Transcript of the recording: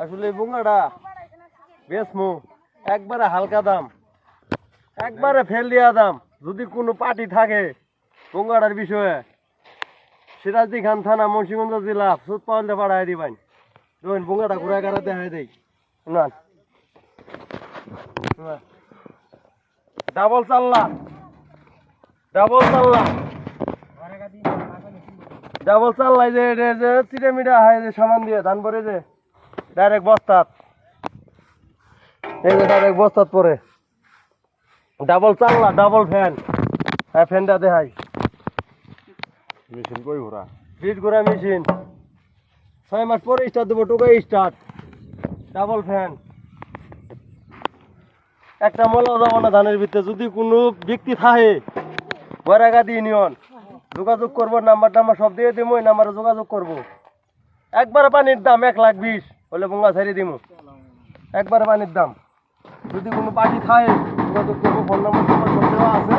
আসলে বুঙ্গাটা বেসমু একবারে হালকা দাম, একবারে ফেল দিয়া দাম। যদি কোনো পার্টি থাকে বুঙ্গাটার বিষয়ে সিরাজদি খান থানা মুন্সিগঞ্জ জেলা সুদ পাওয়ালে পাঠাই দিবেন। ধরুন বুঙ্গাটা ঘুরে ঘাড়া দেখাই দেই না। ডাবল চাল্লা, ডাবল চাল্লা, ডাবল চাল্লাই যে চিটে মিটা হয় যে সামান দিয়ে ধান পরে যে ডাইরেক্ট বস্তাত, এই যে ডাইরেক্ট বস্তাত পরে ডাবল চাল্লা, ডাবল ফ্যান। হ্যাঁ ফ্যানটা দেখাই, মেশিন কই ঘোরা বিট ঘোরা মেশিন, 6 মাস পরে স্টার্ট দেবো, টোকা স্টার্ট, ডাবল ফ্যান। একটা মলা যাবো না ধানের ভিতরে। যদি কোনো ব্যক্তি থাকে বৈরাগাদি ইউনিয়ন যোগাযোগ করবো, নাম্বার টাম্বার সব দিয়ে দিব, ওই নাম্বারে যোগাযোগ করবো। একবারে পানির দাম 1,20,000 হলে বুঙ্গা ছাড়িয়ে দিব, একবারে পানির দাম। যদি কোনো পার্টি থাকে যোগাযোগ করবো, ফোন নাম্বার সব দেওয়া আছে।